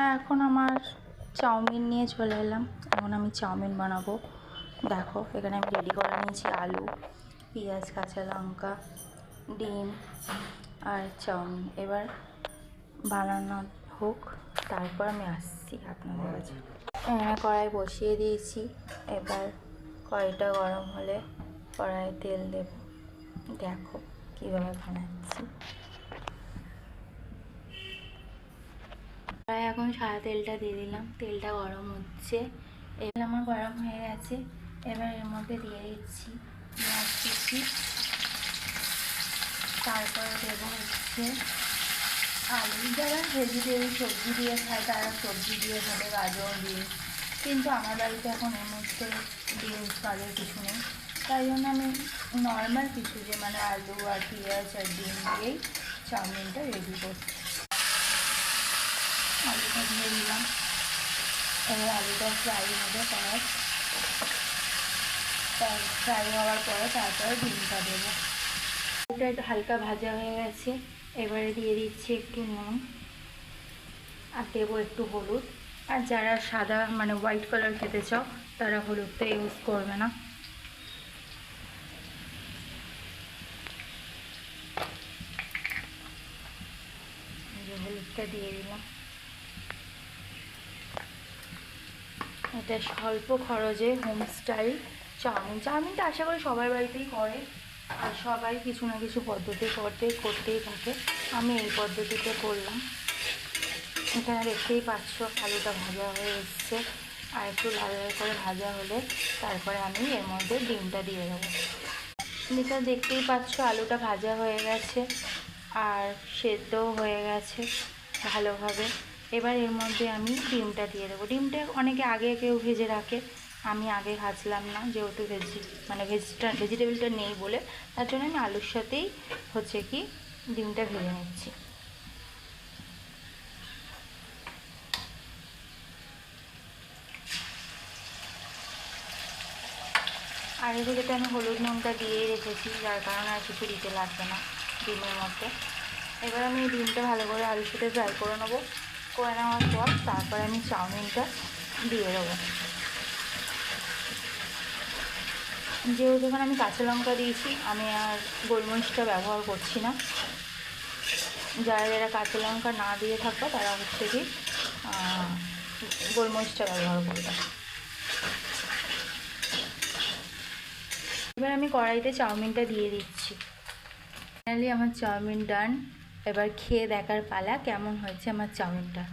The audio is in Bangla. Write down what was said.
এখন আমার চাউমিন নিয়ে চলে এলাম। এখন আমি চাউমিন বানাবো। দেখো এখানে আমি রেডি করে নিয়েছি আলু, পেঁয়াজ, কাঁচা লঙ্কা, ডিম আর চাউমিন। এবার বানানো হোক, তারপর আমি আসছি আপনাদের কাছে। কড়াই বসিয়ে দিয়েছি। এবার কড়াইটা গরম হলে কড়াইয়ে তেল দেব। দেখো কীভাবে বানাচ্ছি। এখন সাদা তেলটা দিয়ে দিলাম। তেলটা গরম হচ্ছে, এবার আমার গরম হয়ে গেছে। এবার এর মধ্যে দিয়ে দিচ্ছি পেঁয়াজ কুচি, তারপরে দেবো হচ্ছে আলু। যারা ভেজিটেবল সবজি দিয়ে খায় তারা সবজি দিয়ে খাবে, গাজর, বিনস। কিন্তু আমার বাড়িতে এখন এই মুহূর্তে বিনস গাজর কিছু নেই, তাই জন্য আমি নর্মাল কিছু যে মানে আলু আর পেঁয়াজ আর ডিম দিয়েই চাউমিনটা রেডি করছি। আলুটা দিয়ে দিলাম। এবার আলুটা ফ্রাই হবে, ফ্রাই হওয়ার পরে তারপরে ডিমটা দেবো। আলুটা একটু হালকা ভাজা হয়ে গেছে। এবারে দিয়ে দিচ্ছি একটু নুন আর দেবো একটু হলুদ। আর যারা সাদা মানে হোয়াইট কালার খেতে চাও তারা হলুদটা ইউজ করবে না। হলুদটা দিয়ে দিলাম। এটা স্বল্প খরচে হোম স্টাইল চাউমিনটা আশা করি সবার বাড়িতেই করে, আর সবাই কিছু না কিছু পদ্ধতি করতেই থাকে। আমি এই পদ্ধতিতে করলাম। এখানে দেখতেই পাচ্ছ আলুটা ভাজা হয়ে এসছে, আর একটু লাল লাল করে ভাজা হলে তারপরে আমি এর মধ্যে ডিমটা দিয়ে দেবো। এটা দেখতেই পাচ্ছ আলুটা ভাজা হয়ে গেছে আর সেদ্ধও হয়ে গেছে ভালোভাবে। এবার এর মধ্যে আমি ডিমটা দিয়ে দেবো। ডিমটা অনেকে আগে কেউ ভেজে রাখে, আমি আগে ভাজলাম না, যেহেতু ভেজিটেবলটা নেই বলে, তার জন্য আমি আলুর সাথেই হচ্ছে কি ডিমটা ভেজে নিচ্ছি। আর এদিকে তো আমি হলুদ নুনটা দিয়েই রেখেছি, যার কারণে আর কিছু দিতে লাগবে না ডিমের মধ্যে। এবার আমি এই ডিমটা ভালো করে আলুর সাথে ফ্রাই করে নেবো। করে নেওয়ার পর তারপরে আমি চাউমিনটা দিয়ে দেবো। যেহেতু এখানে আমি কাঁচা লঙ্কা দিয়েছি, আমি আর গোলমরিচটা ব্যবহার করছি না। যারা যারা কাঁচা লঙ্কা না দিয়ে থাকো তারা হচ্ছে কি গোলমরিচটা ব্যবহার করবে। এবার আমি কড়াইতে চাউমিনটা দিয়ে দিচ্ছি। ফাইনালি আমার চাউমিন ডান। এবার খেয়ে দেখার পালা কেমন হয়েছে আমার চাউমিনটা।